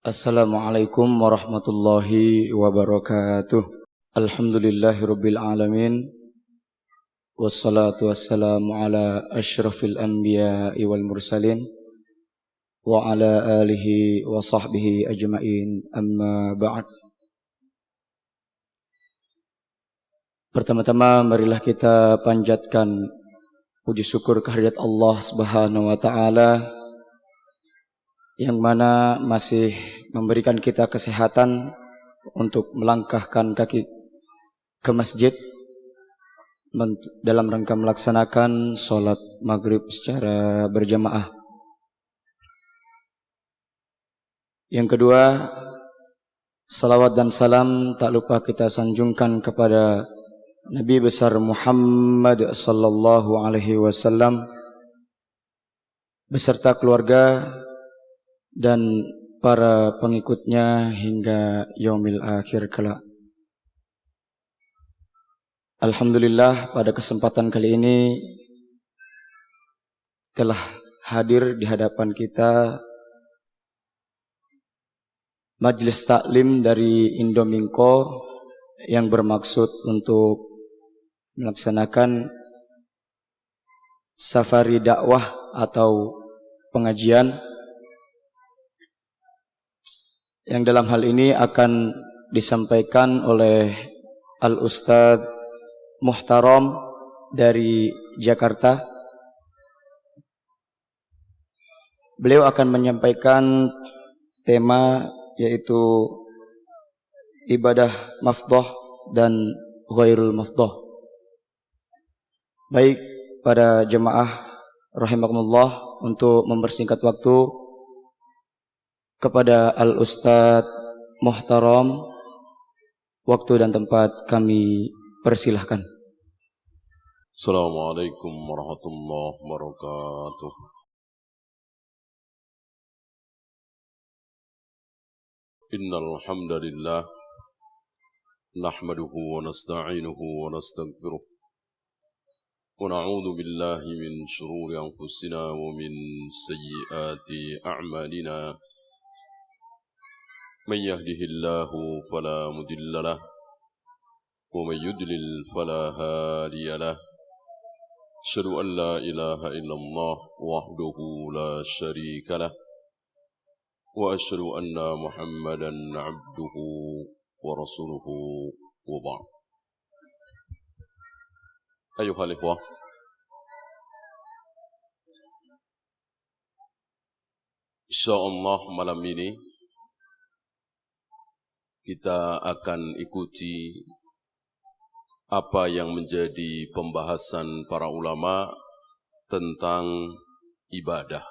Assalamualaikum warahmatullahi wabarakatuh. Alhamdulillahirabbil alamin. Wassalatu wassalamu ala asyrafil anbiya'i wal mursalin wa ala alihi wa sahbihi ajma'in. Amma ba'd. Pertama-tama marilah kita panjatkan puji syukur kehadirat Allah Subhanahu wa taala yang mana masih memberikan kita kesehatan untuk melangkahkan kaki ke masjid dalam rangka melaksanakan sholat maghrib secara berjamaah. Yang kedua, salawat dan salam tak lupa kita sanjungkan kepada Nabi besar Muhammad sallallahu alaihi wasallam beserta keluarga dan para pengikutnya hingga yaumil akhir kelak. Alhamdulillah, pada kesempatan kali ini telah hadir di hadapan kita majelis taklim dari Indominco yang bermaksud untuk melaksanakan safari dakwah atau pengajian yang dalam hal ini akan disampaikan oleh Al-Ustadz Muhtaram dari Jakarta. Beliau akan menyampaikan tema yaitu ibadah mafdhoh dan ghairul mafdhoh. Baik para jemaah rahimakumullah, untuk mempersingkat waktu, kepada Al-Ustadz Muhtaram, waktu dan tempat kami persilahkan. Assalamualaikum warahmatullahi wabarakatuh. Innal hamdalillah nahmaduhu wa nasta'inuhu wa nastaghfiruh wa na'udzu billahi min shururi anfusina wa min sayyiati a'malina. من يهده الله فلا مضل له ومن يضلل فلا هادي له أشهد أن لا إله إلا الله وحده لا شريك له وأشهد أن محمدا عبده ورسوله وبعد. أيها الإخوة، insyaallah malam ini kita akan ikuti apa yang menjadi pembahasan para ulama tentang ibadah.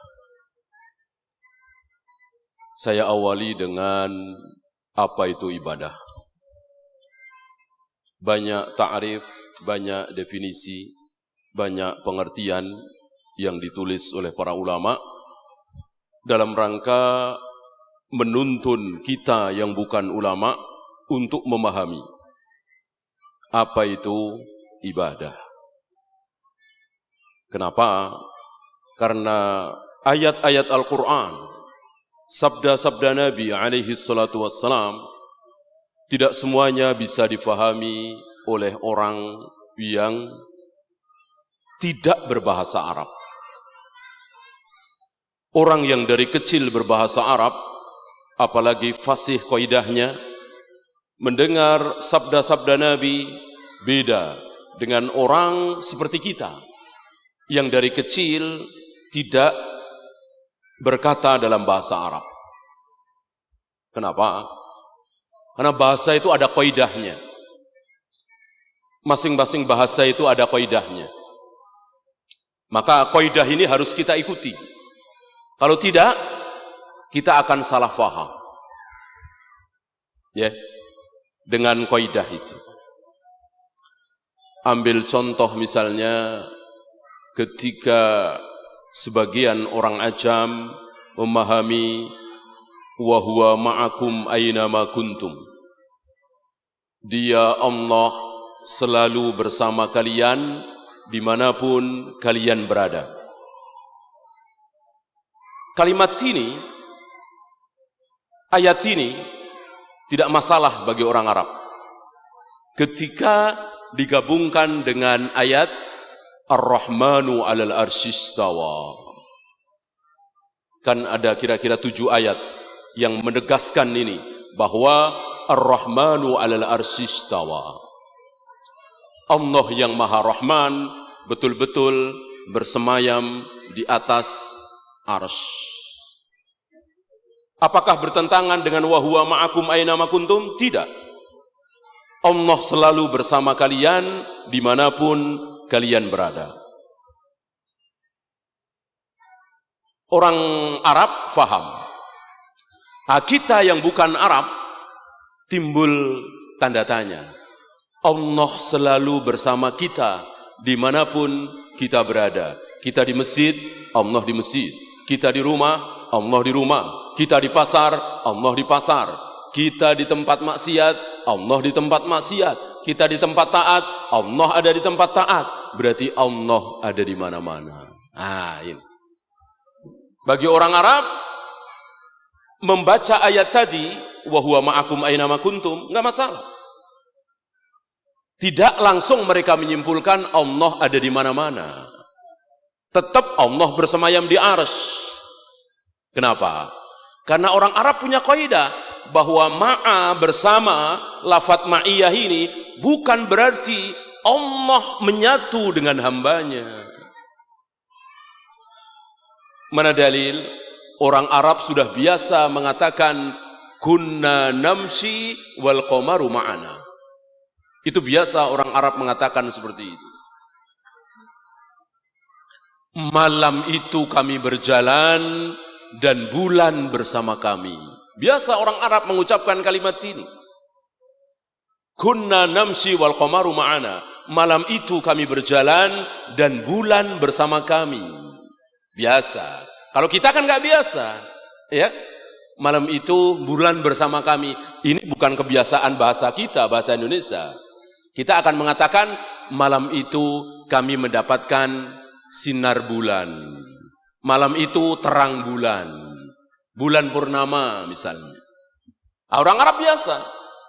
Saya awali dengan apa itu ibadah. Banyak ta'rif, banyak definisi, banyak pengertian yang ditulis oleh para ulama dalam rangka menuntun kita yang bukan ulama untuk memahami apa itu ibadah. Kenapa? Karena ayat-ayat Al-Quran, sabda-sabda Nabi alaihi salatu wassalam, tidak semuanya bisa difahami oleh orang yang tidak berbahasa Arab. Orang yang dari kecil berbahasa Arab, apalagi fasih qaidahnya, mendengar sabda-sabda Nabi beda dengan orang seperti kita yang dari kecil tidak berkata dalam bahasa Arab. Kenapa? Karena bahasa itu ada qaidahnya. Masing-masing bahasa itu ada qaidahnya. Maka qaidah ini harus kita ikuti. Kalau tidak, kita akan salah faham. Ya, dengan kaidah itu. Ambil contoh misalnya ketika sebagian orang ajam memahami wa huwa ma'akum aina ma kuntum. Dia Allah selalu bersama kalian dimanapun kalian berada. Kalimat ini Ayat ini tidak masalah bagi orang Arab ketika digabungkan dengan ayat Ar-Rahmanu 'alal arsy istawa. Kan ada kira-kira 7 ayat yang menegaskan ini, bahwa Ar-Rahmanu 'alal arsy istawa. Allah yang Maha Rahman betul-betul bersemayam di atas arsy. Apakah bertentangan dengan wa huwa ma'akum aina ma kuntum? Tidak. Allah selalu bersama kalian dimanapun kalian berada. Orang Arab faham. Kita yang bukan Arab timbul tanda tanya. Allah selalu bersama kita dimanapun kita berada. Kita di masjid, Allah di masjid. Kita di rumah, Allah di rumah. Kita di pasar, Allah di pasar. Kita di tempat maksiat, Allah di tempat maksiat. Kita di tempat taat, Allah ada di tempat taat. Berarti Allah ada di mana-mana. Ini. Bagi orang Arab, membaca ayat tadi, wa huwa ma'akum aina ma kuntum, enggak masalah. Tidak langsung mereka menyimpulkan Allah ada di mana-mana. Tetap Allah bersemayam di arsy. Kenapa? Karena orang Arab punya kaidah bahwa ma'a bersama, lafadz ma'iyah ini bukan berarti Allah menyatu dengan hambanya. Mana dalil? Orang Arab sudah biasa mengatakan kunna namshi wal qamaru ma'ana. Itu biasa orang Arab mengatakan seperti itu. Malam itu kami berjalan dan bulan bersama kami. Biasa orang Arab mengucapkan kalimat ini. Kunna namshi wal qamaru ma'ana. Malam itu kami berjalan dan bulan bersama kami. Biasa. Kalau kita kan nggak biasa, ya. Malam itu bulan bersama kami. Ini bukan kebiasaan bahasa kita, bahasa Indonesia. Kita akan mengatakan malam itu kami mendapatkan sinar bulan. Malam itu terang bulan. Bulan purnama misalnya. Orang Arab biasa.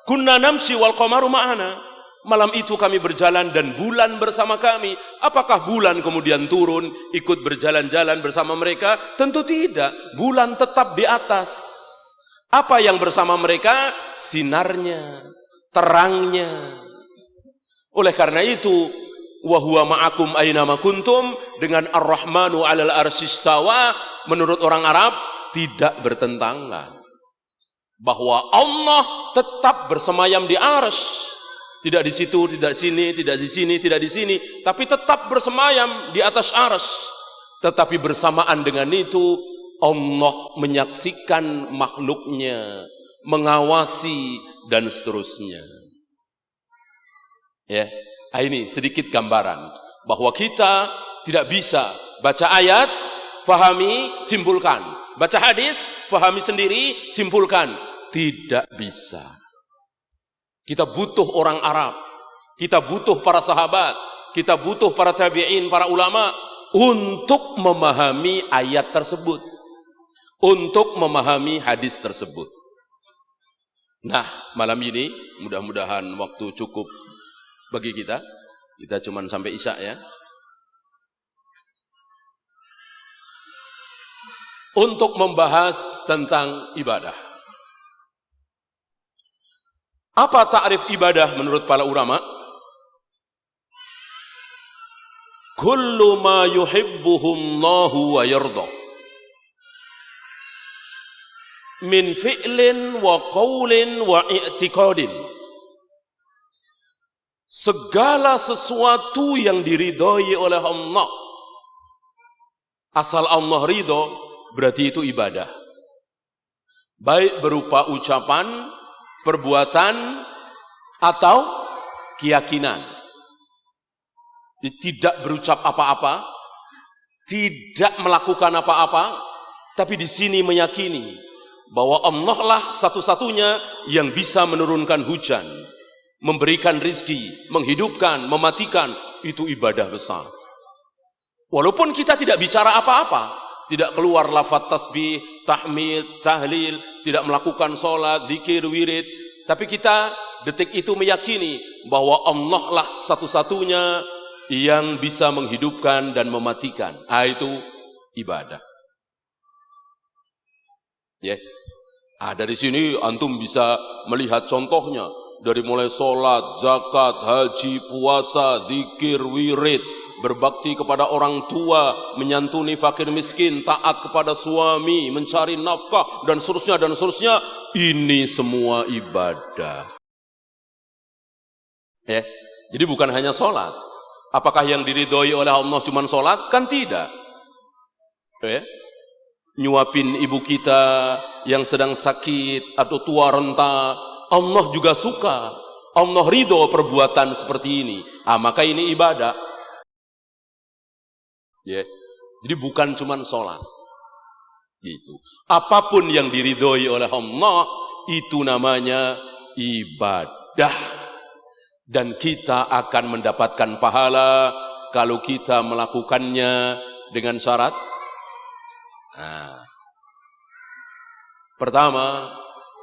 Kunna namshi wal qamaru ma'ana. Malam itu kami berjalan dan bulan bersama kami. Apakah bulan kemudian turun, ikut berjalan-jalan bersama mereka? Tentu tidak. Bulan tetap di atas. Apa yang bersama mereka? Sinarnya, terangnya. Oleh karena itu, wa huwa ma'akum aina ma kuntum, dengan Ar-Rahmanu 'alal arsy istawa, menurut orang Arab tidak bertentangan. Bahwa Allah tetap bersemayam di arsy. Tidak di situ, tidak di sini, tidak di sini, tidak di sini, tapi tetap bersemayam di atas arsy. Tetapi bersamaan dengan itu, Allah menyaksikan makhluknya, mengawasi, dan seterusnya. Ya, ini sedikit gambaran bahwa kita tidak bisa baca ayat, fahami, simpulkan. Baca hadis, fahami sendiri, simpulkan. Tidak bisa. Kita butuh orang Arab, kita butuh para sahabat, kita butuh para tabi'in, para ulama untuk memahami ayat tersebut, untuk memahami hadis tersebut. Nah, malam ini mudah-mudahan waktu cukup bagi kita. Kita cuma sampai Isya ya. Untuk membahas tentang ibadah. Apa ta'rif ibadah menurut para ulama? Kullu ma yuhibbuhullahu wa yarda. Min fi'lin wa qawlin wa i'tiqadin. Segala sesuatu yang diridhoi oleh Allah. Asal Allah ridho, berarti itu ibadah. Baik berupa ucapan, perbuatan, atau keyakinan. Tidak berucap apa-apa, tidak melakukan apa-apa, tapi di sini meyakini bahwa Allah lah satu-satunya yang bisa menurunkan hujan, memberikan rizki, menghidupkan, mematikan. Itu ibadah besar. Walaupun kita tidak bicara apa-apa, tidak keluar lafaz tasbih, tahmid, tahlil, tidak melakukan sholat, zikir, wirid, tapi kita detik itu meyakini bahwa Allah lah satu-satunya yang bisa menghidupkan dan mematikan. Itu ibadah. Ya. Dari sini antum bisa melihat contohnya dari mulai sholat, zakat, haji, puasa, zikir, wirid, berbakti kepada orang tua, menyantuni fakir miskin, taat kepada suami, mencari nafkah, dan seterusnya, dan seterusnya. Ini semua ibadah. Ya. Jadi bukan hanya sholat. Apakah yang diridhoi oleh Allah cuma sholat? Kan tidak. Ya. Nyuapin ibu kita yang sedang sakit atau tua renta, Allah juga suka. Allah ridho perbuatan seperti ini. Maka ini ibadah. Ya. Jadi bukan cuma sholat. Gitu. Apapun yang diridhoi oleh Allah, itu namanya ibadah. Dan kita akan mendapatkan pahala kalau kita melakukannya dengan syarat. Pertama,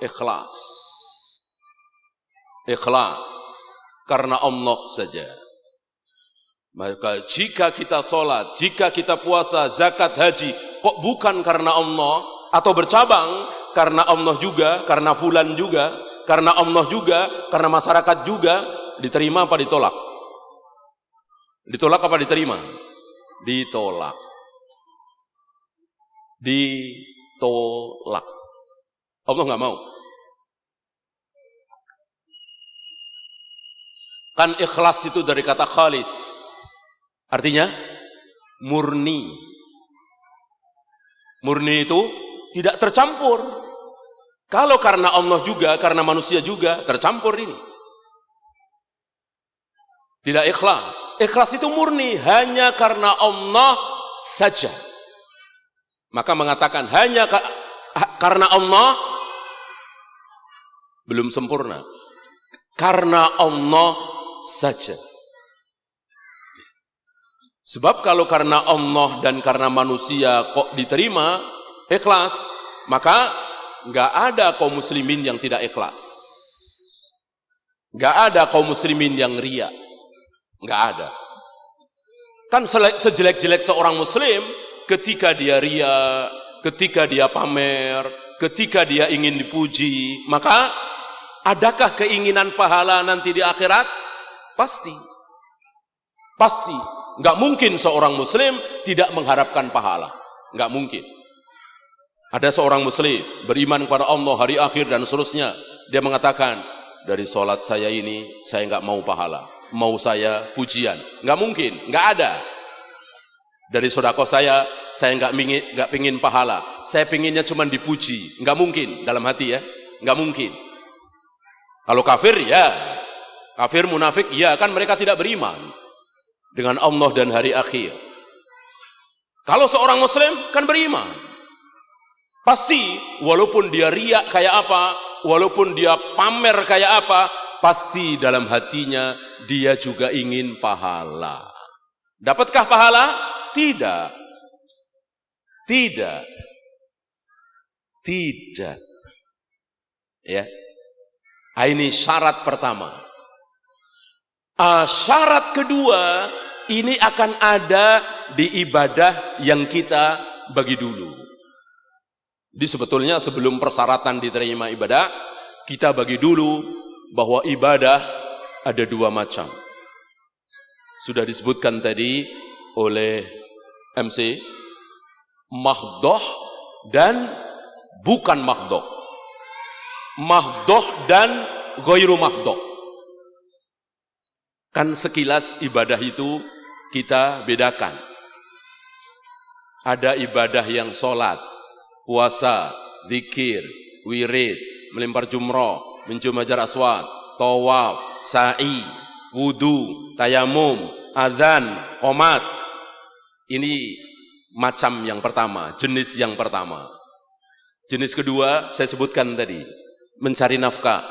ikhlas. Ikhlas karena Allah saja. Maka jika kita sholat, jika kita puasa, zakat, haji, kok bukan karena Allah, atau bercabang karena Allah juga, karena fulan juga, karena Allah juga, karena masyarakat juga, diterima apa ditolak? Ditolak apa diterima? Ditolak. Ditolak. Allah nggak mau. Kan ikhlas itu dari kata khalis. Artinya murni. Murni itu tidak tercampur. Kalau karena Allah juga, karena manusia juga, tercampur ini. Tidak ikhlas. Ikhlas itu murni, hanya karena Allah saja. Maka mengatakan hanya karena Allah belum sempurna. Karena Allah saja. Sebab kalau karena Allah dan karena manusia kok diterima ikhlas, maka nggak ada kaum muslimin yang tidak ikhlas. Nggak ada kaum muslimin yang riya. Nggak ada. Kan sejelek-jelek seorang muslim, ketika dia riya, ketika dia pamer, ketika dia ingin dipuji, maka adakah keinginan pahala nanti di akhirat? Pasti. Pasti. Nggak mungkin seorang muslim tidak mengharapkan pahala. Nggak mungkin. Ada seorang muslim beriman kepada Allah, hari akhir dan seterusnya. Dia mengatakan, dari sholat saya ini, saya nggak mau pahala. Mau saya pujian. Nggak mungkin. Nggak ada. Dari sedekah saya nggak pingin pahala. Saya pinginnya cuma dipuji. Nggak mungkin. Dalam hati ya. Nggak mungkin. Kalau kafir ya. Kafir munafik ya. Kan mereka tidak beriman dengan Allah dan hari akhir. Kalau seorang muslim kan beriman. Pasti walaupun dia riak kayak apa, walaupun dia pamer kayak apa, pasti dalam hatinya dia juga ingin pahala. Dapatkah pahala? Tidak. Tidak. Tidak. Ya. Ini syarat pertama. Syarat kedua, ini akan ada di ibadah yang kita bagi dulu. Jadi sebetulnya sebelum persyaratan diterima ibadah, kita bagi dulu bahwa ibadah ada dua macam. Sudah disebutkan tadi oleh MC, mahdoh dan bukan mahdoh. Mahdoh dan ghairu mahdoh. Kan sekilas ibadah itu kita bedakan. Ada ibadah yang sholat, puasa, zikir, wirid, melempar jumroh, mencium hajar aswad, tawaf, sa'i, wudu, tayamum, azan, qomat. Ini macam yang pertama, jenis yang pertama. Jenis kedua saya sebutkan tadi, mencari nafkah,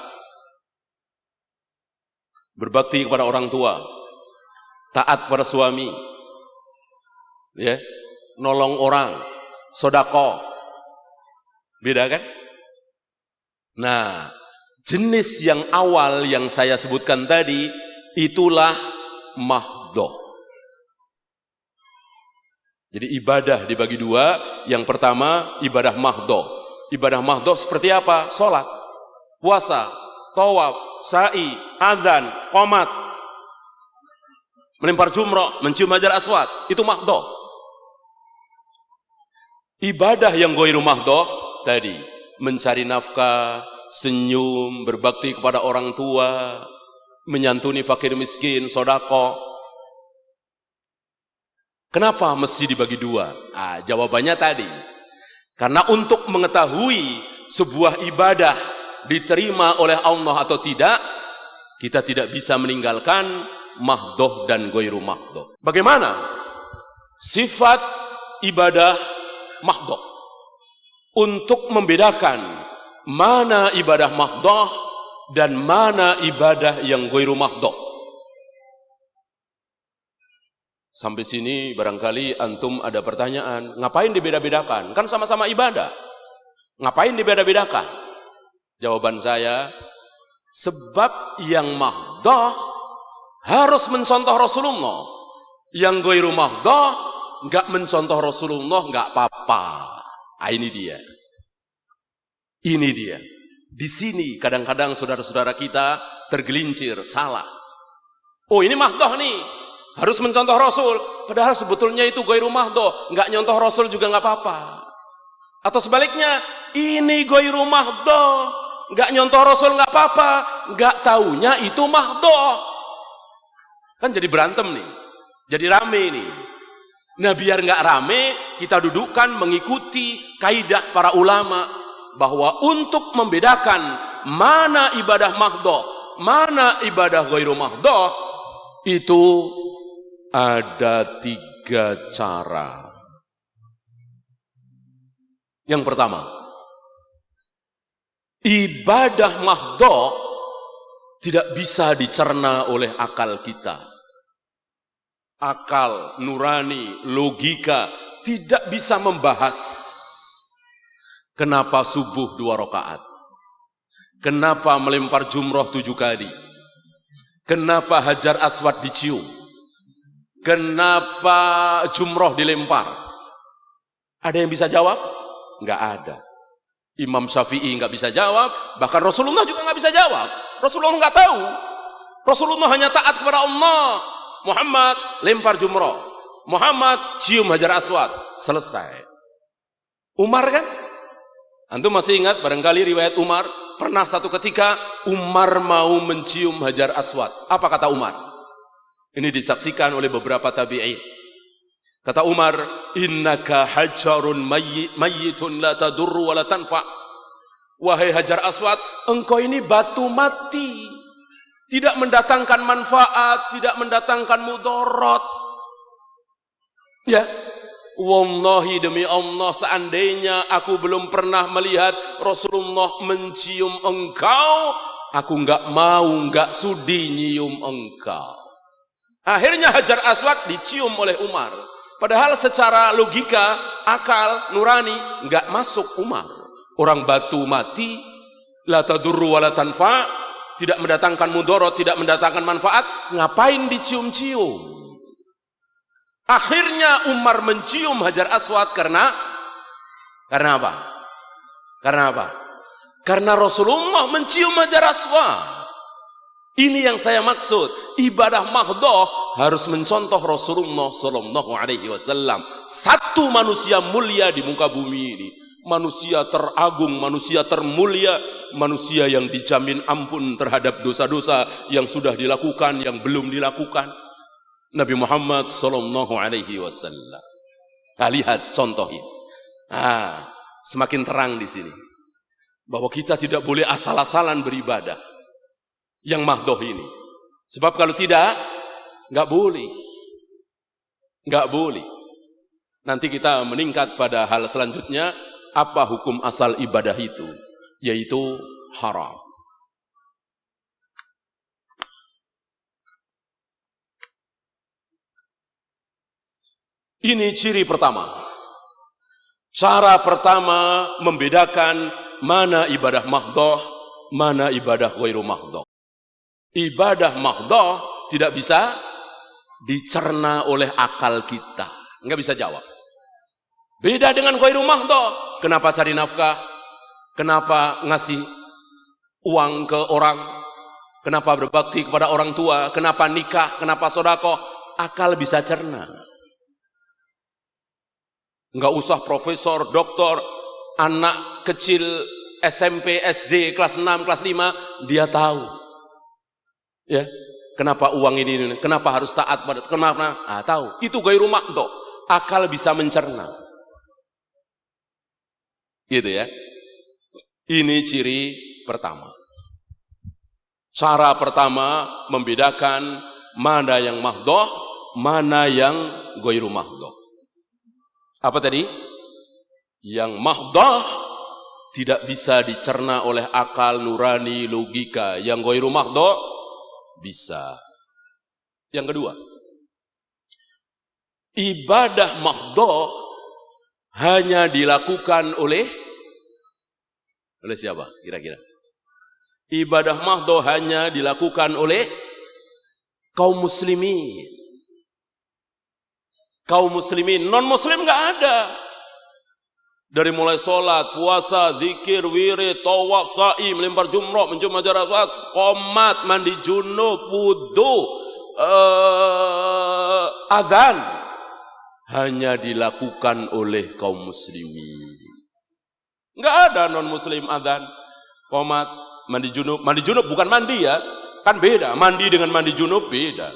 berbakti kepada orang tua, taat pada suami, ya, nolong orang, sodako. Beda kan? Nah, jenis yang awal yang saya sebutkan tadi, itulah mahdoh. Jadi ibadah dibagi dua. Yang pertama, ibadah mahdoh. Ibadah mahdoh seperti apa? Sholat, puasa, tawaf, sa'i, azan, qomat, melempar jumrah, mencium hajar aswad. Itu mahdoh. Ibadah yang ghairu mahdoh tadi, mencari nafkah, senyum, berbakti kepada orang tua, menyantuni fakir miskin, sodako. Kenapa mesti dibagi dua? Jawabannya tadi, karena untuk mengetahui sebuah ibadah diterima oleh Allah atau tidak, kita tidak bisa meninggalkan mahdoh dan ghairu mahdoh. Bagaimana sifat ibadah mahdoh? Untuk membedakan mana ibadah mahdoh dan mana ibadah yang ghairu mahdoh. Sampai sini barangkali antum ada pertanyaan, ngapain dibeda-bedakan? Kan sama-sama ibadah. Ngapain dibeda-bedakan? Jawaban saya, sebab yang mahdoh harus mencontoh Rasulullah. Yang ghairu mahdoh enggak mencontoh Rasulullah, enggak apa-apa. Ini dia. Ini dia. Di sini kadang-kadang saudara-saudara kita tergelincir, salah. Oh, ini mahdoh nih, harus mencontoh Rasul, padahal sebetulnya itu ghairu mahdoh, nggak nyontoh Rasul juga nggak apa-apa. Atau sebaliknya, ini ghairu mahdoh, nggak nyontoh Rasul nggak apa-apa, nggak taunya itu mahdoh. Kan jadi berantem nih, jadi rame nih. Nah, biar nggak rame, kita dudukkan mengikuti kaidah para ulama bahwa untuk membedakan mana ibadah mahdoh, mana ibadah ghairu mahdoh, itu ada 3 cara. Yang pertama, ibadah mahdoh tidak bisa dicerna oleh akal kita. Akal, nurani, logika tidak bisa membahas. Kenapa subuh 2 rakaat? Kenapa melempar jumroh 7 kali? Kenapa hajar aswad dicium? Kenapa jumroh dilempar? Ada yang bisa jawab? Enggak ada. Imam Syafi'i enggak bisa jawab, bahkan Rasulullah juga enggak bisa jawab. Rasulullah enggak tahu. Rasulullah hanya taat kepada Allah. Muhammad lempar jumroh, Muhammad cium hajar aswad, selesai. Umar kan? Antum masih ingat barangkali riwayat Umar, pernah satu ketika Umar mau mencium hajar aswad. Apa kata Umar? Ini disaksikan oleh beberapa tabi'in. Kata Umar, innaka hajarun mayyitun la tadurru wa la tanfa. Wahai hajar aswad, engkau ini batu mati, tidak mendatangkan manfaat, tidak mendatangkan mudarat. Ya, wallahi demi Allah, seandainya aku belum pernah melihat Rasulullah mencium engkau, aku enggak mau, enggak sudi nyium engkau. Akhirnya hajar aswad dicium oleh Umar. Padahal secara logika, akal, nurani, enggak masuk Umar. Orang batu mati, la tadurru wa la tanfa, tidak mendatangkan mudarat, tidak mendatangkan manfaat, ngapain dicium-cium? Akhirnya Umar mencium hajar aswad karena apa? Karena apa? Karena Rasulullah mencium hajar aswad. Ini yang saya maksud, ibadah mahdoh harus mencontoh Rasulullah sallallahu alaihi wasallam. Satu manusia mulia di muka bumi ini, manusia teragung, manusia termulia, manusia yang dijamin ampun terhadap dosa-dosa yang sudah dilakukan, yang belum dilakukan. Nabi Muhammad sallallahu alaihi wasallam. Lihat contoh ini. Semakin terang di sini bahwa kita tidak boleh asal-asalan beribadah yang mahdoh ini. Sebab kalau tidak, nggak boleh. Nggak boleh. Nanti kita meningkat pada hal selanjutnya, apa hukum asal ibadah itu? Yaitu haram. Ini ciri pertama. Cara pertama membedakan mana ibadah mahdhah, mana ibadah ghairu mahdhah. Ibadah mahdhah tidak bisa dicerna oleh akal kita, nggak bisa jawab. Beda dengan ghairu mahdhah. Kenapa cari nafkah? Kenapa ngasih uang ke orang? Kenapa berbakti kepada orang tua? Kenapa nikah? Kenapa sedekah? Akal bisa cerna. Enggak usah profesor, doktor, anak kecil SMP, SD, kelas 6, kelas 5, dia tahu. Ya, kenapa uang ini, kenapa harus taat pada, kenapa? Tahu. Itu ghairu mahdhah. Akal bisa mencerna. Gitu ya. Ini ciri pertama. Cara pertama membedakan mana yang mahdhah, mana yang ghairu mahdhah. Apa tadi? Yang mahdhah tidak bisa dicerna oleh akal nurani, logika. Yang ghairu mahdhah bisa. Yang kedua, ibadah mahdhah hanya dilakukan oleh siapa kira-kira? Ibadah mahdhah hanya dilakukan oleh kaum muslimin. Kaum muslimin, non muslim nggak ada. Dari mulai sholat, puasa, zikir, wirid, tawaf, sa'i, melempar jumrah, mencium jarafat, qomat, mandi junub, wudu, azan, hanya dilakukan oleh kaum muslimin. Nggak ada non muslim azan, qomat, mandi junub. Mandi junub bukan mandi ya, kan beda. Mandi dengan mandi junub beda.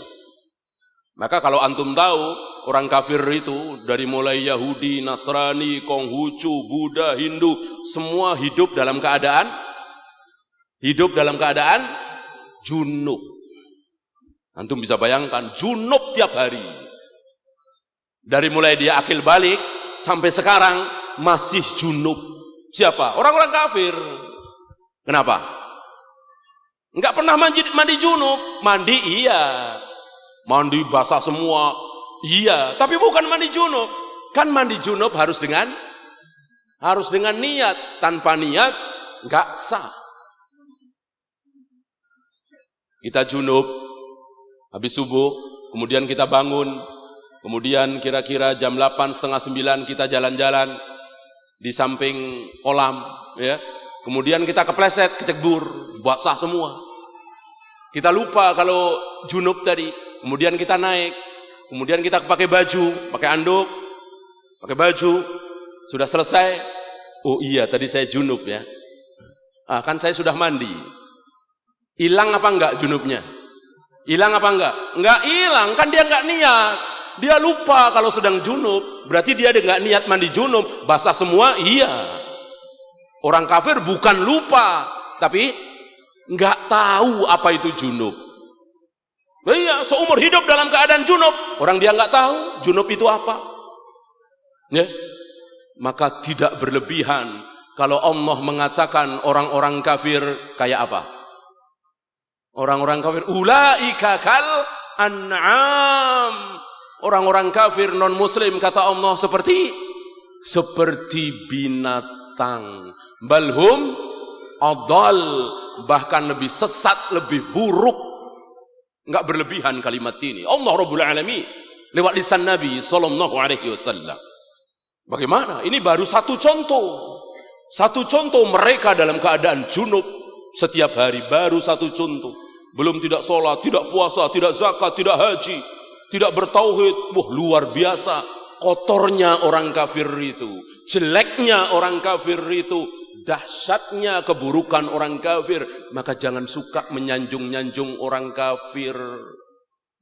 Maka kalau antum tahu, orang kafir itu dari mulai Yahudi, Nasrani, Konghucu, Buddha, Hindu, semua hidup dalam keadaan junub. Antum bisa bayangkan junub tiap hari. Dari mulai dia akil balik sampai sekarang masih junub. Siapa? Orang-orang kafir. Kenapa? Enggak pernah mandi junub. Mandi iya. Mandi basah semua, iya, tapi bukan mandi junub. Kan mandi junub harus dengan niat. Tanpa niat nggak sah. Kita junub habis subuh, kemudian kita bangun, kemudian kira-kira jam 8, setengah 9 kita jalan-jalan di samping kolam, ya. Kemudian kita kepleset, kecebur, basah semua. Kita lupa kalau junub tadi. Kemudian kita naik, kemudian kita pakai baju, pakai anduk, pakai baju, sudah selesai. Oh iya, tadi saya junub ya. Kan saya sudah mandi. Hilang apa enggak junubnya? Hilang apa enggak? Enggak hilang, kan dia enggak niat. Dia lupa kalau sedang junub, berarti dia enggak niat mandi junub, basah semua, iya. Orang kafir bukan lupa, tapi enggak tahu apa itu junub. Iya, seumur hidup dalam keadaan junub, orang dia nggak tahu junub itu apa. Ya, maka tidak berlebihan kalau Allah mengatakan orang-orang kafir kayak apa? Orang-orang kafir ulaika kal an'am. Orang-orang kafir non muslim kata Allah seperti binatang. Balhum adal, bahkan lebih sesat, lebih buruk. Enggak berlebihan kalimat ini. Allah Rabbul Alamin lewat lisan Nabi sallallahu alaihi wasallam. Bagaimana? Ini baru satu contoh. Satu contoh mereka dalam keadaan junub setiap hari, baru satu contoh. Belum tidak sholat, tidak puasa, tidak zakat, tidak haji, tidak bertauhid. Wah, luar biasa kotornya orang kafir itu, jeleknya orang kafir itu, dahsyatnya keburukan orang kafir. Maka jangan suka menyanjung-nyanjung orang kafir.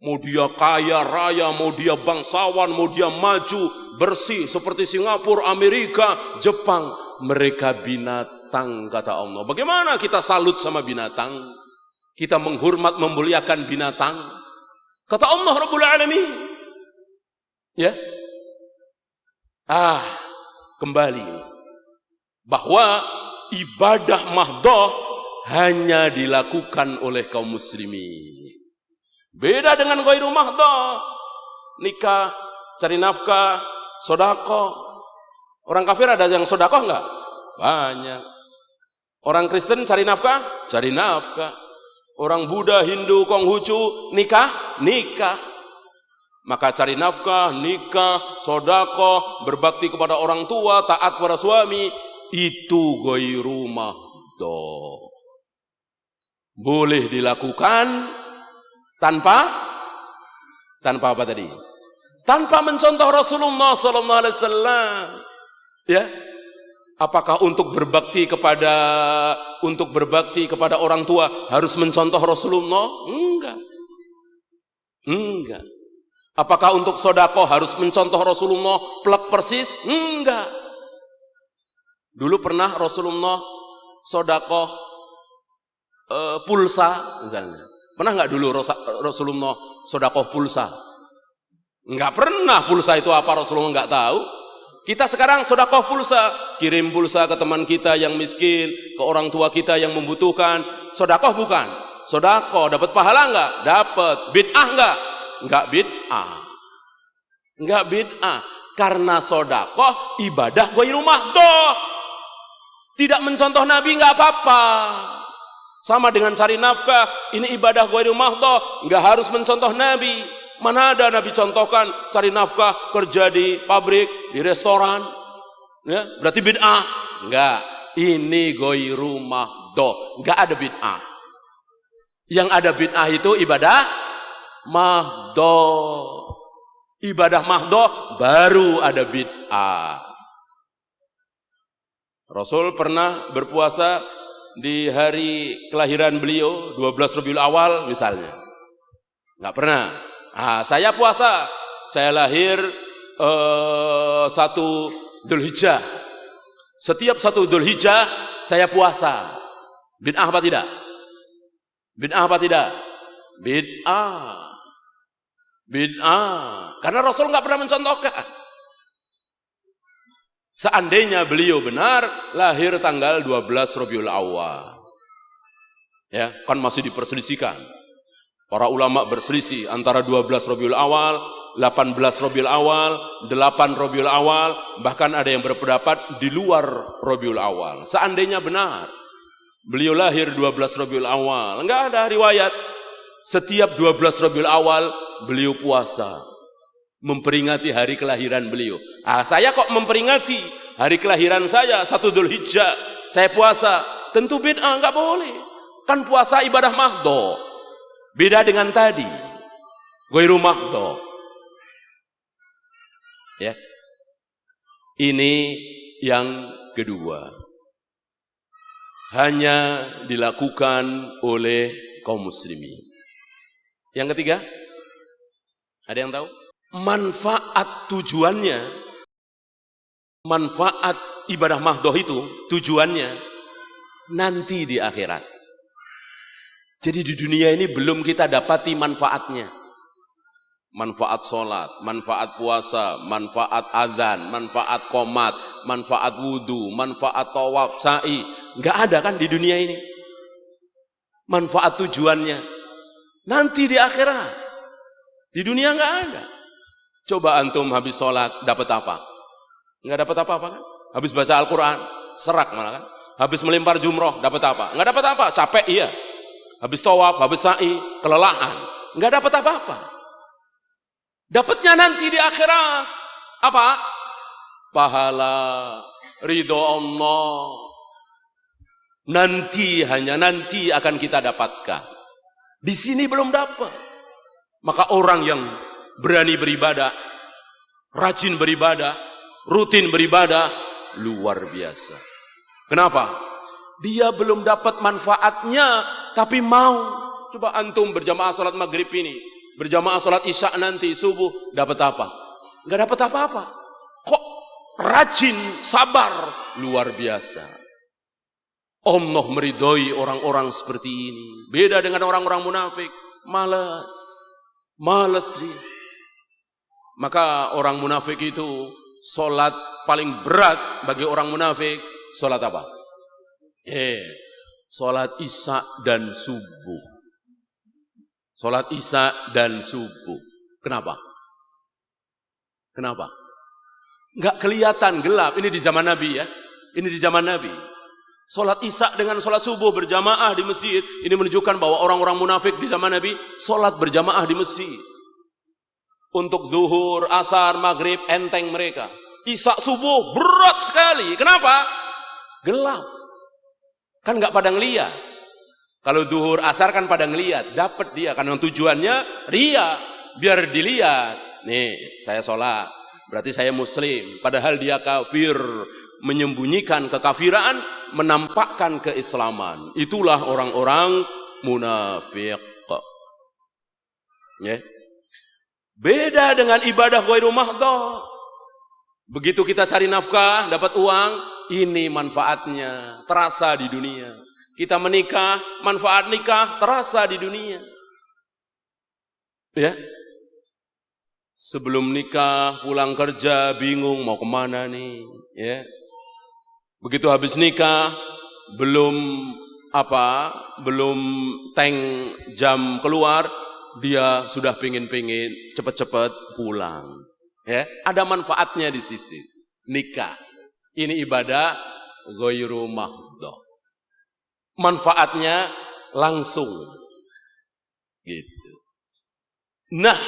Mau dia kaya raya, mau dia bangsawan, mau dia maju, bersih seperti Singapura, Amerika, Jepang, mereka binatang kata Allah. Bagaimana kita salut sama binatang? Kita menghormat, memuliakan binatang. Kata Allah Rabbul Alamin. Ya. Kembali bahwa ibadah mahdhah hanya dilakukan oleh kaum muslimin. Beda dengan ghairu mahdhah. Nikah, cari nafkah, sedekah. Orang kafir ada yang sedekah enggak? Banyak. Orang Kristen cari nafkah? Cari nafkah. Orang Buddha, Hindu, Konghucu nikah? Nikah. Maka cari nafkah, nikah, sedekah, berbakti kepada orang tua, taat kepada suami, itu ghairu mahdhah. Boleh dilakukan tanpa apa tadi? Tanpa mencontoh Rasulullah sallallahu alaihi wasallam. Ya. Apakah untuk berbakti kepada orang tua harus mencontoh Rasulullah? Enggak. Apakah untuk sedekah harus mencontoh Rasulullah plek persis? Enggak. Dulu pernah Rasulullah sedekah pulsa misalnya. Pernah enggak dulu Rasulullah sedekah pulsa? Enggak pernah. Pulsa itu apa Rasulullah enggak tahu. Kita sekarang sedekah pulsa, kirim pulsa ke teman kita yang miskin, ke orang tua kita yang membutuhkan. Sedekah bukan? Sedekah dapat pahala enggak? Dapat. Bid'ah enggak? Enggak bid'ah. Enggak bid'ah. Karena sedekah ibadah ghairu mahdhah. Tidak mencontoh Nabi enggak apa-apa. Sama dengan cari nafkah, ini ibadah ghairu mahdhah, enggak harus mencontoh Nabi. Mana ada Nabi contohkan cari nafkah kerja di pabrik, di restoran, ya, berarti bid'ah? Enggak, ini ghairu mahdhah, enggak ada bid'ah. Yang ada bid'ah itu ibadah mahdhah. Ibadah mahdhah baru ada bid'ah. Rasul pernah berpuasa di hari kelahiran beliau 12 Rabiul Awal misalnya. Enggak pernah. Saya puasa, saya lahir 1 Dzulhijjah. Setiap 1 Dzulhijjah saya puasa. Bid'ah apa tidak? Bid'ah apa tidak? Bid'ah. Bid'ah. Karena Rasul nggak pernah mencontohkan. Seandainya beliau benar lahir tanggal 12 Rabiul Awal, ya kan masih diperselisihkan. Para ulama berselisih antara 12 Rabiul Awal, 18 Rabiul Awal, 8 Rabiul Awal, bahkan ada yang berpendapat di luar Rabiul Awal. Seandainya benar beliau lahir 12 Rabiul Awal, enggak ada riwayat setiap 12 Rabiul Awal beliau puasa memperingati hari kelahiran beliau. Saya kok memperingati hari kelahiran saya 1 Dzulhijjah, saya puasa, tentu bid'ah, enggak boleh. Kan puasa ibadah mahdhah. Beda dengan tadi, ghairu mahdhah. Ya. Ini yang kedua. Hanya dilakukan oleh kaum muslimin. Yang ketiga, ada yang tahu? Manfaat tujuannya, manfaat ibadah mahdhah itu tujuannya nanti di akhirat. Jadi di dunia ini belum kita dapati manfaatnya. Manfaat sholat, manfaat puasa, manfaat azan, manfaat qomat, manfaat wudu, manfaat tawaf, sa'i. Enggak ada kan di dunia ini. Manfaat tujuannya nanti di akhirat. Di dunia enggak ada. Coba antum habis sholat dapat apa? Enggak dapat apa-apa kan? Habis baca Al-Quran, serak malah kan? Habis melempar jumroh dapat apa? Enggak dapat apa? Capek iya. Habis tawaf, habis sa'i, kelelahan. Enggak dapat apa-apa. Dapatnya nanti di akhirat. Apa? Pahala, ridho Allah. Nanti, hanya nanti akan kita dapatkan. Di sini belum dapat. Maka orang yang berani beribadah, rajin beribadah, rutin beribadah, luar biasa. Kenapa? Dia belum dapat manfaatnya, tapi mau. Coba antum berjamaah sholat maghrib ini, berjamaah sholat isya nanti, subuh, dapat apa? Enggak dapat apa-apa. Kok rajin, sabar, luar biasa. Allah meridhoi orang-orang seperti ini. Beda dengan orang-orang munafik, malas dia. Maka orang munafik itu, sholat paling berat bagi orang munafik, sholat apa? Sholat isya dan subuh. Sholat isya dan subuh. Kenapa? Kenapa? nggak kelihatan, gelap. Ini di zaman Nabi ya. Ini di zaman Nabi. Sholat isya dengan sholat subuh berjamaah di masjid. Ini menunjukkan bahwa orang-orang munafik di zaman Nabi sholat berjamaah di masjid. Untuk zuhur, asar, maghrib, enteng mereka. Isya subuh berat sekali. Kenapa? Gelap. Kan nggak pada ngeliat. Kalau zuhur, asar kan pada ngeliat. Dapat dia. Karena tujuannya ria. Biar dilihat. Nih, saya sholat. Berarti saya muslim. Padahal dia kafir. Menyembunyikan kekafiran, menampakkan keislaman. Itulah orang-orang munafik. Ya. Beda dengan ibadah ghairu mahdhah. Begitu kita cari nafkah, dapat uang, ini manfaatnya terasa di dunia. Kita menikah, manfaat nikah terasa di dunia. Ya. Sebelum nikah, pulang kerja, bingung mau kemana nih, ya. Begitu habis nikah, belum tank jam keluar, dia sudah pingin cepet-cepet pulang. Ya, ada manfaatnya di situ. Nikah, ini ibadah ghairu mahdhah. Manfaatnya langsung, gitu. Nah,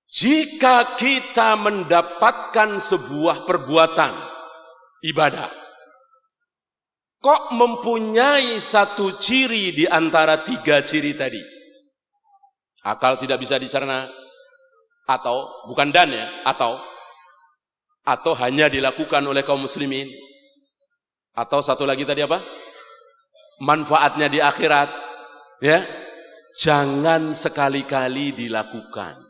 jika kita mendapatkan sebuah perbuatan ibadah, kok mempunyai satu ciri di antara 3 ciri tadi. Akal tidak bisa dicerna, atau bukan dan ya, atau hanya dilakukan oleh kaum muslimin, atau satu lagi tadi apa? Manfaatnya di akhirat, ya. Jangan sekali-kali dilakukan.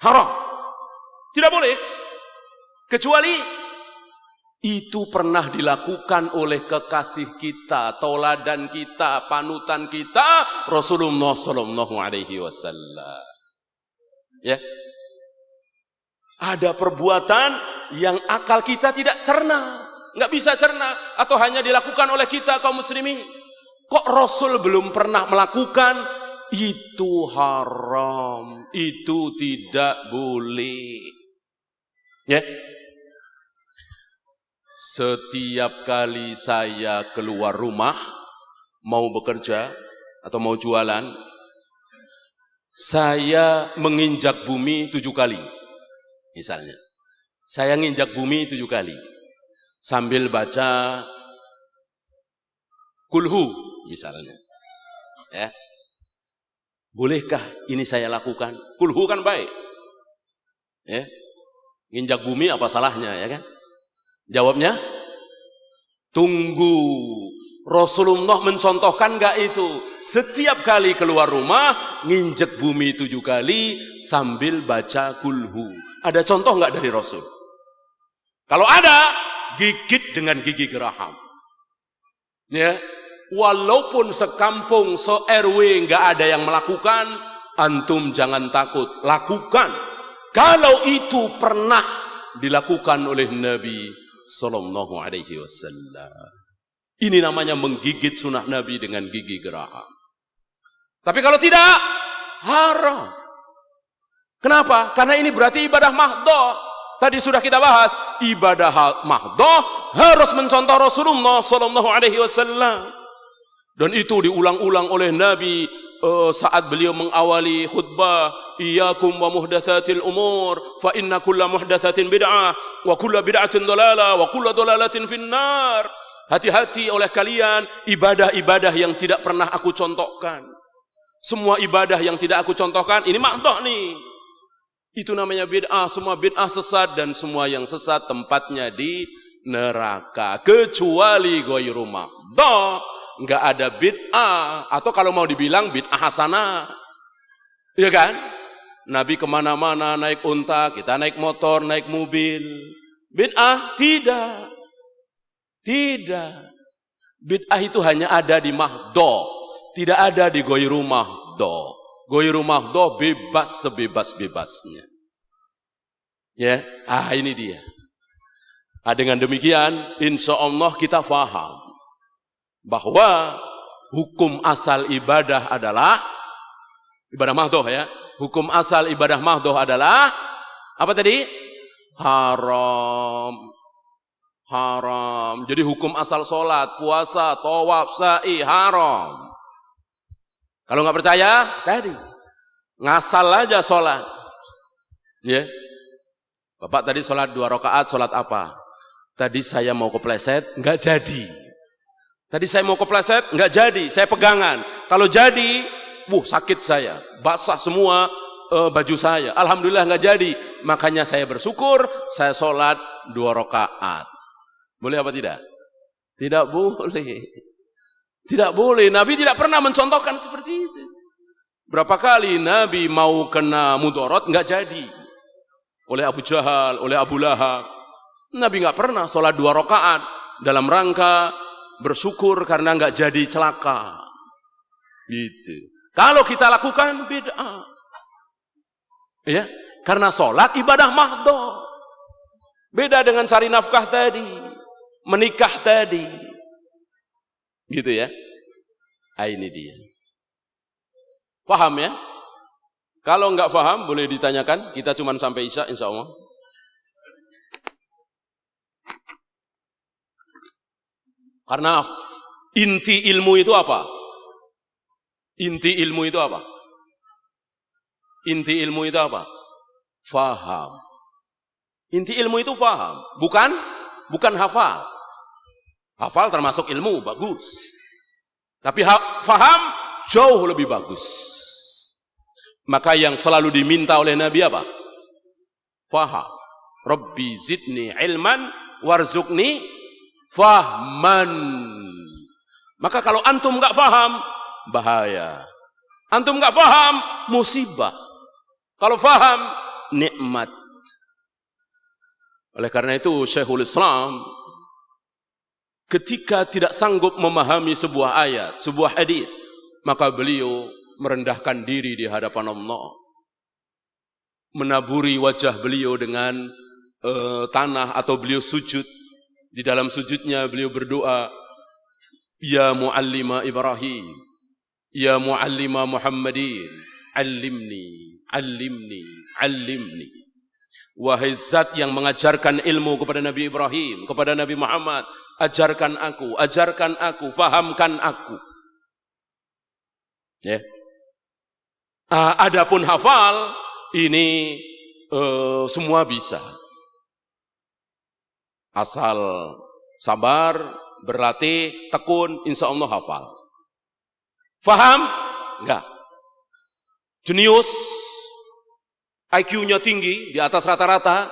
Haram. Tidak boleh. Kecuali itu pernah dilakukan oleh kekasih kita, tauladan kita, panutan kita, Rasulullah sallallahu alaihi wasallam. Ya. Ada perbuatan yang akal kita tidak cerna, nggak bisa cerna, atau hanya dilakukan oleh kita kaum muslimin. Kok Rasul belum pernah melakukan? Itu haram, itu tidak boleh. Ya. Setiap kali saya keluar rumah, mau bekerja atau mau jualan, saya menginjak bumi 7 kali. Misalnya, saya nginjak bumi 7 kali. Sambil baca kulhu, misalnya. Ya. Bolehkah ini saya lakukan? Kulhu kan baik. Ya. Nginjak bumi apa salahnya, ya kan? Jawabnya, tunggu. Rasulullah mencontohkan enggak itu? Setiap kali keluar rumah, nginjek bumi 7 kali sambil baca kulhu. Ada contoh enggak dari Rasul? Kalau ada, gigit dengan gigi geraham. Ya. Walaupun sekampung, se-RW enggak ada yang melakukan, antum jangan takut, lakukan. Kalau itu pernah dilakukan oleh Nabi sallallahu alaihi wasallam. Ini namanya menggigit sunnah Nabi dengan gigi geraham. Tapi kalau tidak, haram. Kenapa? Karena ini berarti ibadah mahdhah. Tadi sudah kita bahas, ibadah mahdhah harus mencontoh Rasulullah sallallahu alaihi wasallam. Dan itu diulang-ulang oleh Nabi saat beliau mengawali khutbah, iyyakum wa muhdatsatil umur fa inna kulla muhdatsatin bid'ah wa kulla bid'atin dhalalah wa kulla dhalalatin finnar. Hati-hati oleh kalian ibadah-ibadah yang tidak pernah aku contohkan. Semua ibadah yang tidak aku contohkan ini mahdhah nih. Itu namanya bid'ah, semua bid'ah sesat, dan semua yang sesat tempatnya di neraka, kecuali ghairu mahdhah. Enggak ada bid'ah, atau kalau mau dibilang bid'ah hasanah, ya kan? Nabi kemana-mana naik unta, kita naik motor, naik mobil. Bid'ah tidak. Bid'ah itu hanya ada di mahdhah, tidak ada di ghairu mahdhah. Ghairu mahdhah bebas sebebas-bebasnya. Ya, ini dia. Dengan demikian, insya Allah kita faham bahwa hukum asal ibadah adalah ibadah mahdhah, ya. Hukum asal ibadah mahdhah adalah Apa tadi? Haram. Haram. Jadi hukum asal sholat, puasa, tawaf, sa'i, haram. Kalau nggak percaya, tadi ngasal aja sholat. Ya, Bapak tadi sholat 2 rakaat, sholat apa? Tadi saya mau kepleset, nggak jadi. Tadi saya mau kepleset, nggak jadi. Saya pegangan. Kalau jadi, sakit saya, basah semua baju saya. Alhamdulillah nggak jadi. Makanya saya bersyukur, saya sholat 2 rakaat. Boleh apa tidak? Tidak boleh. Tidak boleh. Nabi tidak pernah mencontohkan seperti itu. Berapa kali Nabi mau kena mudorot, nggak jadi. Oleh Abu Jahal, oleh Abu Lahab. Nabi nggak pernah sholat 2 rakaat dalam rangka bersyukur karena nggak jadi celaka. Gitu. Kalau kita lakukan beda. Ya, karena sholat ibadah mahdhah. Beda dengan cari nafkah tadi, menikah tadi. Gitu ya. Ini dia. Paham ya? Kalau nggak paham boleh ditanyakan. Kita cuma sampai Isya insya Allah. Karena inti ilmu itu apa? Inti ilmu itu apa? Inti ilmu itu apa? Faham. Inti ilmu itu faham, bukan hafal. Hafal termasuk ilmu, bagus. Tapi faham jauh lebih bagus. Maka yang selalu diminta oleh Nabi apa? Faham. Rabbi zidni ilman warzuqni fahman. Maka kalau antum nggak faham, bahaya. Antum nggak faham, musibah. Kalau faham, nikmat. Oleh karena itu Syekhul Islam ketika tidak sanggup memahami sebuah ayat, sebuah hadis, maka beliau merendahkan diri di hadapan Allah. Menaburi wajah beliau dengan tanah atau beliau sujud. Di dalam sujudnya beliau berdoa, Ya Muallima Ibrahim, Ya Muallima Muhammadin, Allimni, Allimni, Allimni. Wahai zat yang mengajarkan ilmu kepada Nabi Ibrahim, kepada Nabi Muhammad, ajarkan aku, fahamkan aku. Ya. Adapun hafal, ini semua bisa. Asal sabar, berlatih, tekun, insya Allah hafal. Faham? Enggak. Jenius, IQ-nya tinggi, di atas rata-rata,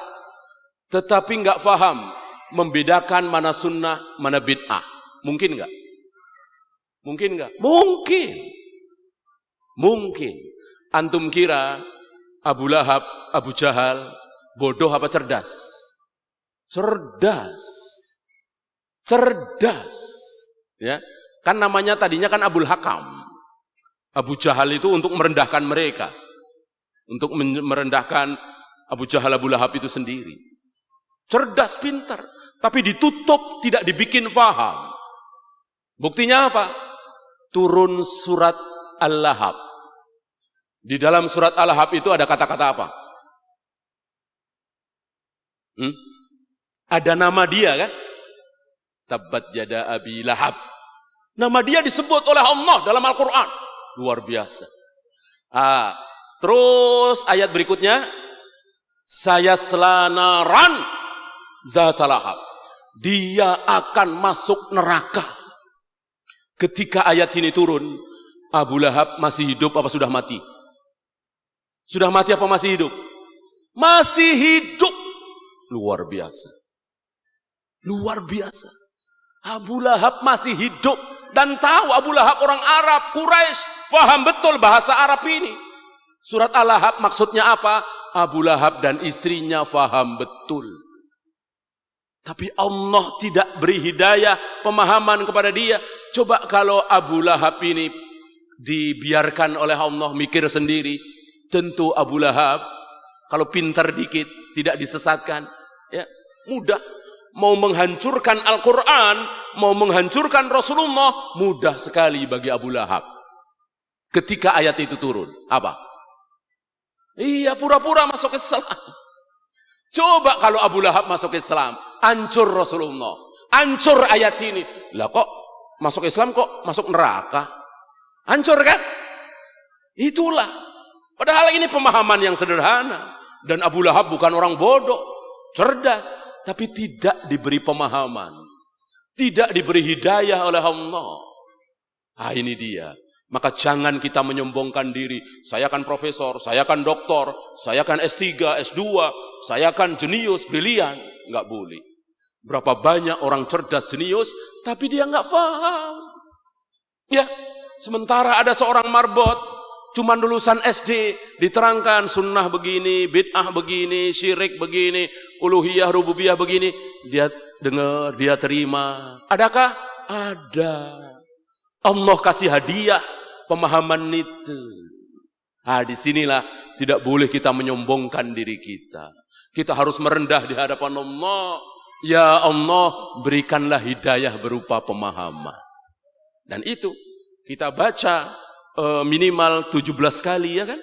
tetapi enggak faham membedakan mana sunnah, mana bid'ah. Mungkin enggak? Mungkin enggak? Mungkin. Mungkin. Antum kira Abu Lahab, Abu Jahal, bodoh apa cerdas? Cerdas. Cerdas. Ya. Kan namanya tadinya kan Abul Hakam. Abu Jahal itu untuk merendahkan mereka. Untuk merendahkan Abu Jahal, Abu Lahab itu sendiri. Cerdas, pintar. Tapi ditutup, tidak dibikin faham. Buktinya apa? Turun surat Al-Lahab. Di dalam surat Al-Lahab itu ada kata-kata apa? Ada nama dia kan? Tabbat yada Abi Lahab. Nama dia disebut oleh Allah dalam Al-Quran. Luar biasa. Terus ayat berikutnya, saya selanaran zatalahab. Dia akan masuk neraka. Ketika ayat ini turun, Abu Lahab masih hidup apa sudah mati? Sudah mati apa masih hidup? Masih hidup. Luar biasa. Luar biasa. Abu Lahab masih hidup. Dan tahu Abu Lahab orang Arab, Quraisy, faham betul bahasa Arab ini. Surat Al-Lahab maksudnya apa? Abu Lahab dan istrinya faham betul. Tapi Allah tidak beri hidayah, pemahaman kepada dia. Coba kalau Abu Lahab ini dibiarkan oleh Allah mikir sendiri, tentu Abu Lahab kalau pintar dikit tidak disesatkan, ya mudah. Mau menghancurkan Al-Quran, mau menghancurkan Rasulullah, mudah sekali bagi Abu Lahab. Ketika ayat itu turun, apa? Iya, pura-pura masuk Islam. Coba kalau Abu Lahab masuk Islam, hancur Rasulullah, hancur ayat ini. Lah kok masuk Islam kok masuk neraka? Hancur kan? Itulah. Padahal ini pemahaman yang sederhana. Dan Abu Lahab bukan orang bodoh, cerdas, tapi tidak diberi pemahaman, tidak diberi hidayah oleh Allah. Ah, ini dia. Maka jangan kita menyombongkan diri. Saya kan profesor, saya kan doktor, saya kan S3, S2, saya kan jenius, brilian. Enggak boleh. Berapa banyak orang cerdas, jenius, tapi dia enggak paham. Ya, sementara ada seorang marbot, cuman lulusan SD, diterangkan sunnah begini, bid'ah begini, syirik begini, uluhiyah, rububiyah begini. Dia dengar, dia terima. Adakah? Ada. Allah kasih hadiah pemahaman itu. Nah, disinilah tidak boleh kita menyombongkan diri kita. Kita harus merendah di hadapan Allah. Ya Allah, berikanlah hidayah berupa pemahaman. Dan itu kita baca minimal 17 kali, ya kan?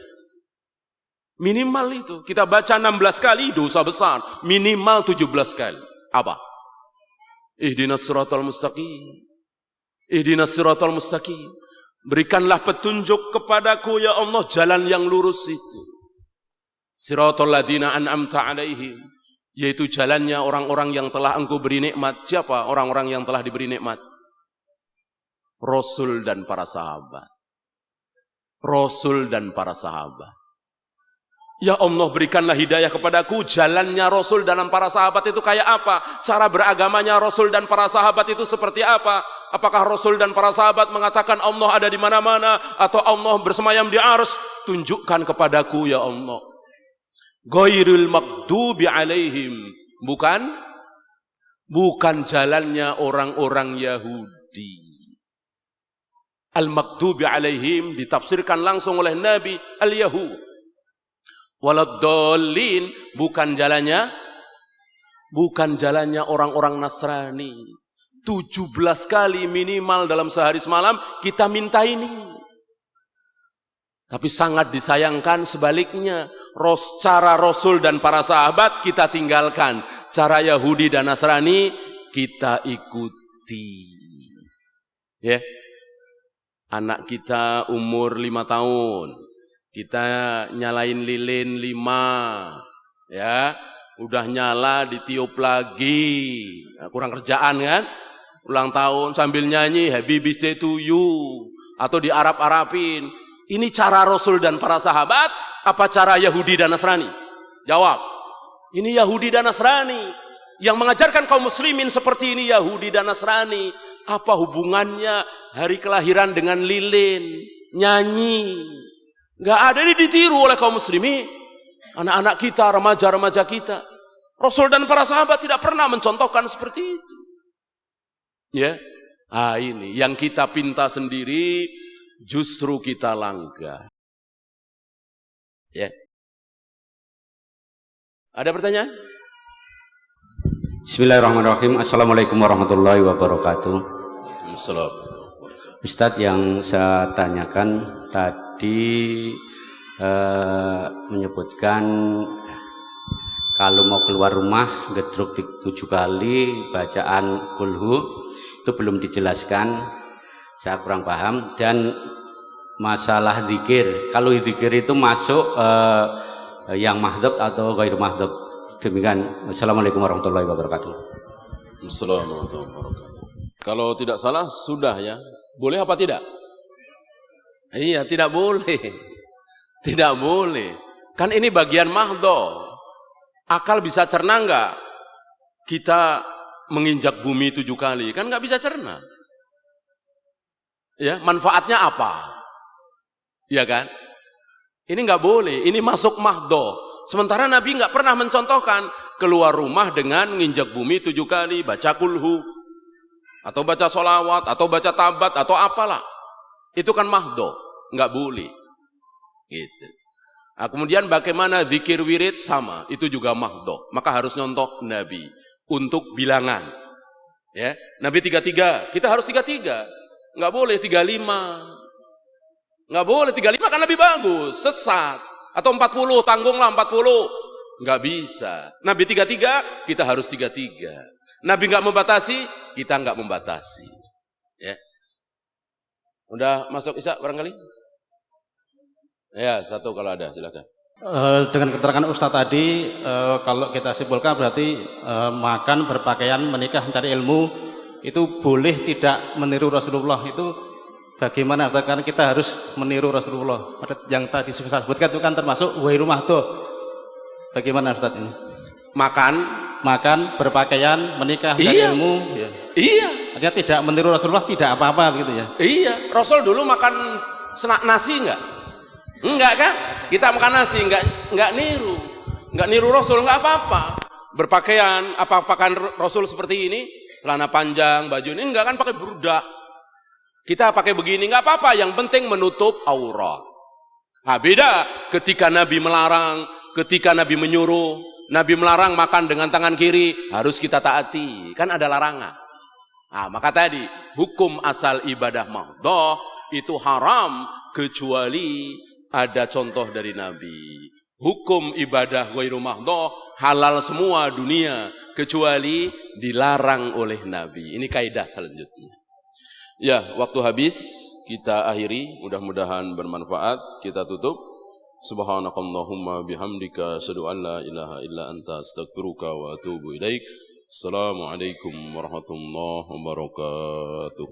Minimal itu. Kita baca 16 kali, dosa besar. Minimal 17 kali. Apa? Ihdinas siratal mustaqim. Ihdinas siratal mustaqim. Berikanlah petunjuk kepadaku ya Allah jalan yang lurus itu. Siratal ladzina an'amta alaihim, yaitu jalannya orang-orang yang telah Engkau beri nikmat. Siapa orang-orang yang telah diberi nikmat? Rasul dan para sahabat. Rasul dan para sahabat. Ya Allah, berikanlah hidayah kepadaku, jalannya Rasul dan para sahabat itu kayak apa? Cara beragamanya Rasul dan para sahabat itu seperti apa? Apakah Rasul dan para sahabat mengatakan Allah ada di mana-mana atau Allah bersemayam di arsy? Tunjukkan kepadaku ya Allah. Ghairil maghdubi alaihim, bukan jalannya orang-orang Yahudi. Al-maghdubi alaihim ditafsirkan langsung oleh Nabi al-Yahud. Waladdallin, bukan jalannya orang-orang Nasrani. 17 kali minimal dalam sehari semalam kita minta ini. Tapi sangat disayangkan sebaliknya, cara Rasul dan para sahabat kita tinggalkan, cara Yahudi dan Nasrani kita ikuti. Ya. Anak kita umur 5 tahun, kita nyalain lilin 5, ya, udah nyala ditiup lagi, nah, kurang kerjaan kan, ulang tahun sambil nyanyi happy birthday to you, atau di Arab-Arabin. Ini cara Rasul dan para sahabat, apa cara Yahudi dan Nasrani? Jawab, ini Yahudi dan Nasrani. Yang mengajarkan kaum muslimin seperti ini Yahudi dan Nasrani. Apa hubungannya hari kelahiran dengan lilin, nyanyi? Nggak ada, ini ditiru oleh kaum muslimin, anak-anak kita, remaja-remaja kita. Rasul dan para sahabat tidak pernah mencontohkan seperti itu. Ya, ini yang kita pinta sendiri, justru kita langgar. Ya, ada pertanyaan? Bismillahirrahmanirrahim. Assalamualaikum warahmatullahi wabarakatuh. Ustadz, yang saya tanyakan tadi menyebutkan kalau mau keluar rumah gedruk 7 kali bacaan kulhu, itu belum dijelaskan, saya kurang paham. Dan masalah zikir, kalau zikir itu masuk yang mahdhub atau ghair mahdhub. Demikian. Assalamualaikum warahmatullahi wabarakatuh. Assalamualaikum warahmatullahi wabarakatuh. Kalau tidak salah sudah ya. Boleh apa tidak? Iya, tidak boleh. Tidak boleh. Kan ini bagian mahdhub. Akal bisa cerna enggak? Kita menginjak bumi 7 kali, kan enggak bisa cerna. Ya, manfaatnya apa? Ya kan? Ini enggak boleh, ini masuk mahdhub. Sementara Nabi enggak pernah mencontohkan keluar rumah dengan menginjak bumi 7 kali, baca kulhu, atau baca sholawat, atau baca tabat, atau apalah. Itu kan mahdhub, enggak boleh. Gitu. Nah, kemudian bagaimana zikir wirid, sama, itu juga mahdhub. Maka harus nyontoh Nabi untuk bilangan. Ya, Nabi 33, kita harus 33. Enggak boleh 35. Enggak boleh 35 kan lebih bagus, sesat. Atau 40, tanggunglah 40. Nggak bisa. Nabi 33, kita harus 33. Nabi nggak membatasi, kita nggak membatasi. Ya. Udah masuk Isya barangkali? Ya, satu kalau ada, silakan. Dengan keterangan Ustaz tadi, kalau kita simpulkan berarti makan, berpakaian, menikah, mencari ilmu itu boleh tidak meniru Rasulullah. Itu bagaimana? Karena kita harus meniru Rasulullah. Yang tadi saya sebutkan itu kan termasuk wahyu mahdoh. Bagaimana Ustaz ini? Makan, berpakaian, menikah, mencari ilmu. Ya. Iya. Artinya tidak meniru Rasulullah, tidak apa-apa begitu ya? Iya. Rasul dulu makan nasi enggak? Enggak kan? Kita makan nasi, enggak niru. Enggak niru Rasul, enggak apa-apa. Berpakaian, apa-apakan Rasul seperti ini? Celana panjang, baju ini, enggak kan pakai burdah. Kita pakai begini, enggak apa-apa. Yang penting menutup aurat. Nah, beda ketika Nabi melarang, ketika Nabi menyuruh, Nabi melarang makan dengan tangan kiri, harus kita taati. Kan ada larangan. Nah, maka tadi, hukum asal ibadah mahdoh itu haram kecuali ada contoh dari Nabi. Hukum ibadah ghairu mahdoh halal semua dunia kecuali dilarang oleh Nabi. Ini kaidah selanjutnya. Ya, waktu habis, kita akhiri. Mudah-mudahan bermanfaat. Kita tutup. Subhanakallahumma bihamdika asyhadu an la ilaha illa anta astaghfiruka wa atubu ilaik. Assalamualaikum warahmatullahi wabarakatuh.